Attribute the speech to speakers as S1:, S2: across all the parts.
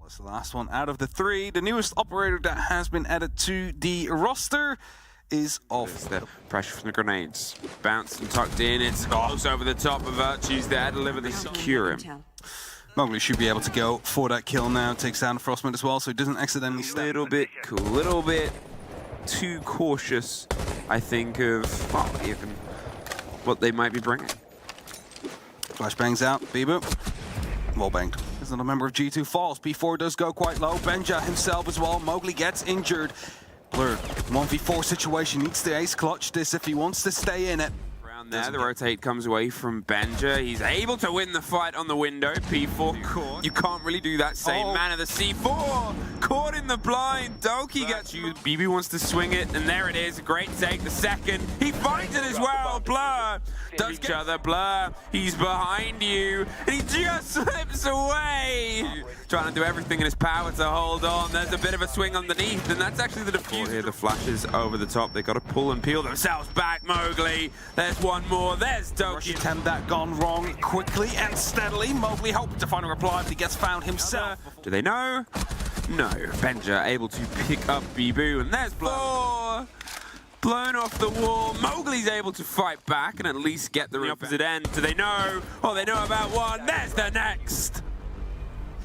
S1: That's the last one out of the three. The newest operator that has been added to the roster is off.
S2: The pressure from the grenades. Bounced and tucked in. It's close over the top of Virtues there. Deliver the secure him.
S1: Mowgli should be able to go for that kill now. Takes down Frostman as well, so he doesn't accidentally step.
S2: A little bit cool. A little bit too cautious, I think, of even what they might be bringing.
S1: Flashbangs out. Bibu. Wall banged. There's another member of G2 falls. P4 does go quite low. Benja himself as well. Mowgli gets injured. Blur, 1v4 situation. Needs to ace clutch this if he wants to stay in it.
S2: Around there, the rotate comes away from Benja. He's able to win the fight on the window. P4 caught. You can't really do that. Same man of the C4. Caught in the blind. Doki gets you. BB wants to swing it, and there it is. Great take. The second. He finds it as well. Blur does each other. Blur, he's behind you. And he just slips away. Trying to do everything in his power to hold on. There's a bit of a swing underneath, and that's actually the defuse. Here, the flashes over the top. They got to pull and peel themselves back. Mowgli. There's one more. There's Doki.
S1: Rush attempt that gone wrong quickly and steadily. Mowgli hoping to find a reply, but he gets found himself.
S2: Do they know? No. Benja able to pick up Bibu, and there's Blur. Blown off the wall. Mowgli's able to fight back and at least get the opposite end. Do they know? Oh, they know about one. There's the next.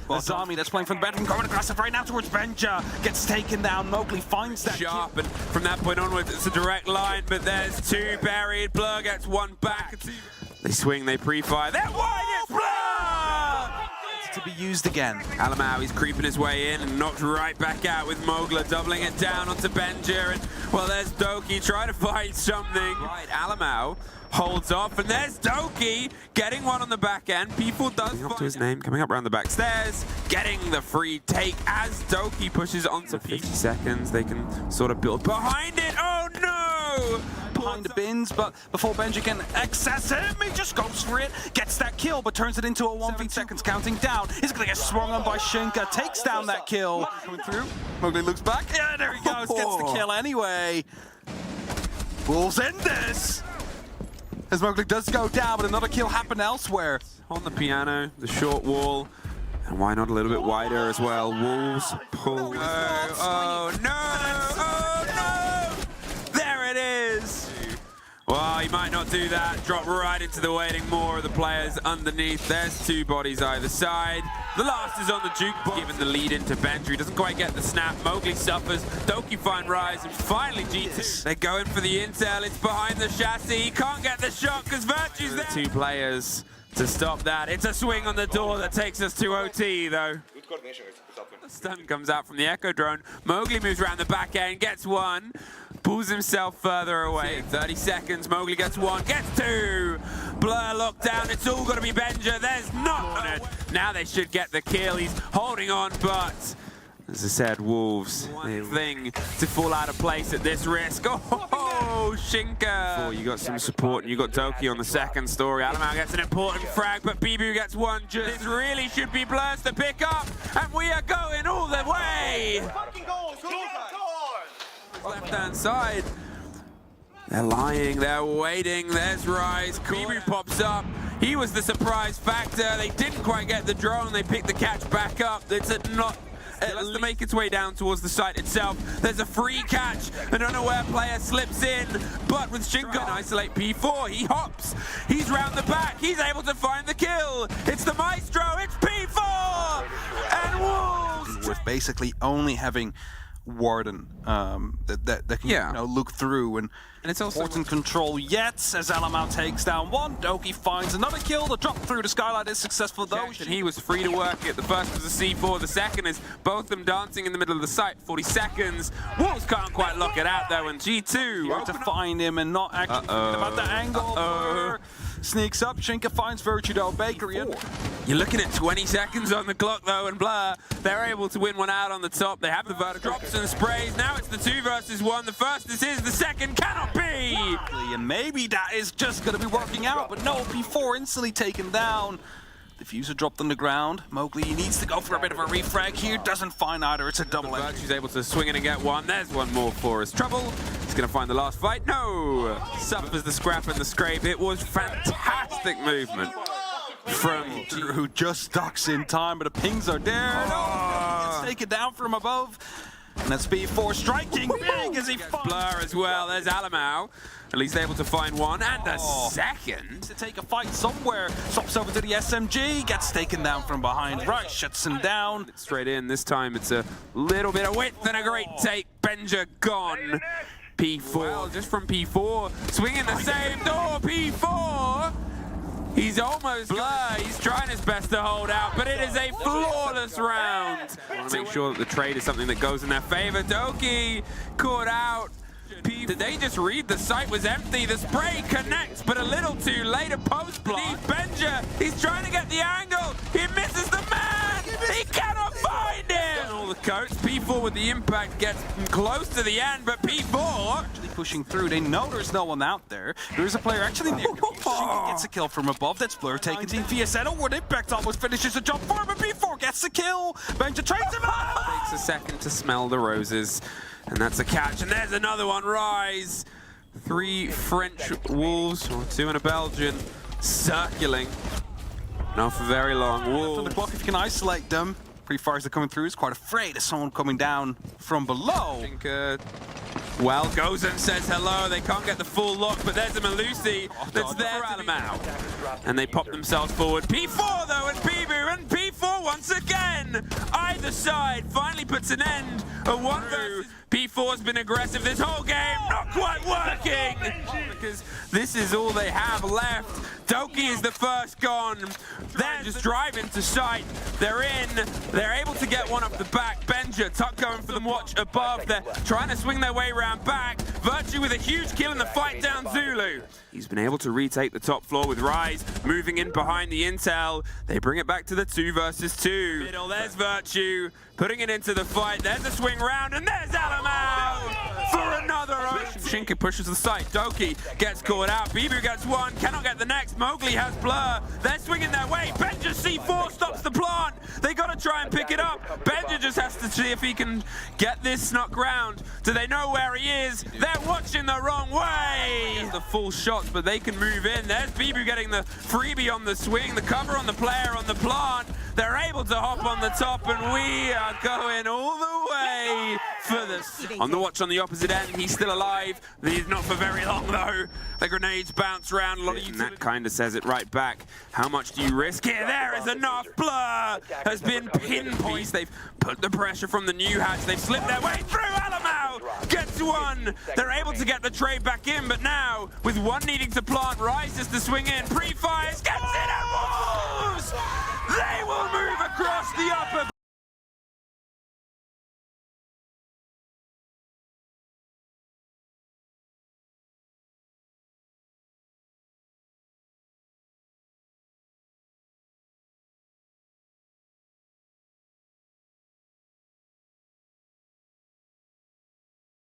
S1: Well, Zami that's playing from the bedroom, going aggressive right now towards Benja. Gets taken down. Mowgli finds that
S2: sharp, and from that point onwards, it's a direct line, but there's two buried. Blur gets one back. They swing, they pre-fire. They're wide, it's Blur!
S1: To be used again.
S2: Alamau, he's creeping his way in and knocked right back out with Mowgli, doubling it down onto Benja. And, well, there's Doki trying to find something. Right, Alamau holds off, and there's Doki getting one on the back end. People does coming up to his name, coming up around the back stairs, getting the free take as Doki pushes onto 50 seconds. They can sort of build behind it. Oh no!
S1: Behind the bins, but before Benja can access him, he just goes for it, gets that kill, but turns it into a 1v seconds counting down. He's gonna get swung on by Shinka, takes down that kill. Coming through, Mowgli looks back, yeah, there he goes, gets the kill anyway. Wolves in this! As Mowgli does go down, but another kill happened elsewhere.
S2: On the piano, the short wall, and why not a little bit wider as well? Wolves pull. Oh no! Oh no! There it is! Well, he might not do that. Drop right into the waiting. More of the players underneath. There's two bodies either side. The last is on the jukebox. Given the lead into Benja. He doesn't quite get the snap. Mowgli suffers. Doki find rise. And finally G2. They're going for the intel. It's behind the chassis. He can't get the shot because Virtue's there. Two players to stop that. It's a swing on the door that takes us to OT though. Good coordination. The stun comes out from the Echo drone. Mowgli moves around the back end. Gets one. Pulls himself further away. 30 seconds. Mowgli gets one. Gets two. Blur locked down. It's all going to be Benja. There's not on it. Now they should get the kill. He's holding on, but as I said, Wolves, one thing to fall out of place at this risk. Oh, Shinka. You got some support, and you got Doki on the second story. Alamau gets an important frag, but Bibu gets one. This really should be Blur's to pick up, and we are going all the way. Left-hand side. They're lying, they're waiting, there's Rise. Bibu pops up. He was the surprise factor. They didn't quite get the drone. They picked the catch back up. It's not. It has to make its way down towards the site itself. There's a free catch. An unaware player slips in, but with Shinka and isolate P4, he hops. He's round the back. He's able to find the kill. It's the Maestro. It's P4 and Wolves.
S1: With basically only having Warden that can look through and it's also important control yet as Alamau takes down one. Doki finds another kill. The drop through the skylight is successful though.
S2: And he was free to work it. The first was a C4, the second is both them dancing in the middle of the site. 40 seconds. Wolves can't quite lock it out though, and G2
S1: to find him and not actually thinking about the angle. Sneaks up, Shinka finds Virtue though, Bakery.
S2: You're looking at 20 seconds on the clock though, and Blur, they're able to win one out on the top. They have the vertical drops and sprays. Now it's the 2 versus 1. The first this is, the second cannot be.
S1: And maybe that is just going to be working out, but no, P4 instantly taken down. Diffuser dropped on the ground. Mowgli needs to go for a bit of a refrag here. Doesn't find either. It's a double edge.
S2: She's able to swing in and get one. There's one more for his trouble. He's going to find the last fight. No! Suffers the scrap and the scrape. It was fantastic movement from
S1: who just ducks in time, but the pings are there. taken down from above. And that's B4 striking big as he finds
S2: Blur as well. There's Alamau. At least able to find one and a second.
S1: To take a fight somewhere. Swaps over to the SMG. Gets taken down from behind. Right, shuts him down.
S2: Straight in. This time it's a little bit of width and a great take. Benja gone. P4. Well, just from P4. Swinging the same door. P4. He's almost Blur. He's trying his best to hold out, but it is a flawless round. Want to make sure that the trade is something that goes in their favor. Doki caught out. Did they just read the site was empty? The spray connects, but a little too late. A post block. Benja, he's trying to get the angle. He misses the man. He cannot find him. All the coats. P4 with the impact gets close to the end, but P4
S1: actually pushing through. They know there's no one out there. There's a player actually near. Shinka gets a kill from above. That's Blur taking Team VSN. Where impact almost finishes the jump for him, but P4 gets the kill. Benja trades him out.
S2: Takes a second to smell the roses. And that's a catch, and there's another one, Rise. 3 French Wolves, or 2 and a Belgian, circling. Not for very long. Wolves.
S1: On the clock, if you can isolate them. Pre-fires are coming through, he's quite afraid of someone coming down from below.
S2: I think, well, goes and says hello. They can't get the full lock, but there's a Malusi that's there for Alamau. And they pop themselves forward. P4 though, and Pibu, and P4 once again. Either side finally puts an end. A 1 versus P4's been aggressive this whole game, not quite working. Because this is all they have left. Doki is the first gone. They're just driving to site. They're in. They're able to get one off the back. Benja, Tuck going for the watch above. They're trying to swing their way around back. Virtue with a huge kill in the fight down Zulu. He's been able to retake the top floor with Rise, moving in behind the intel. They bring it back to the 2 versus 2. Middle, there's Virtue, putting it into the fight. There's a swing round, and there's Alamau for another. Shinka pushes the site. Doki gets caught out. Bibu gets one, cannot get the next. Mowgli has Blur. They're swinging their way. Benja C4 stops the plant. They got to try and pick it up. Benja just has to see if he can get this snuck round. Do they know where he is? They're watching the wrong way. The full shots, but they can move in. There's Bibu getting the freebie on the swing, the cover on the player on the plant. They're able to hop on the top, and we are going all the way for this. On the watch on the opposite end, he's still alive. He's not for very long though. The grenades bounce around a lot of that kind of says it right back. How much do you risk here? There is enough. Blur has been pinpointed. They've put the pressure from the new hatch. They've slipped their way through. Alamau gets one. They're able to get the trade back in, but now with one needing to plant, rises to swing in. Pre-fires, gets it and moves. They will move across the upper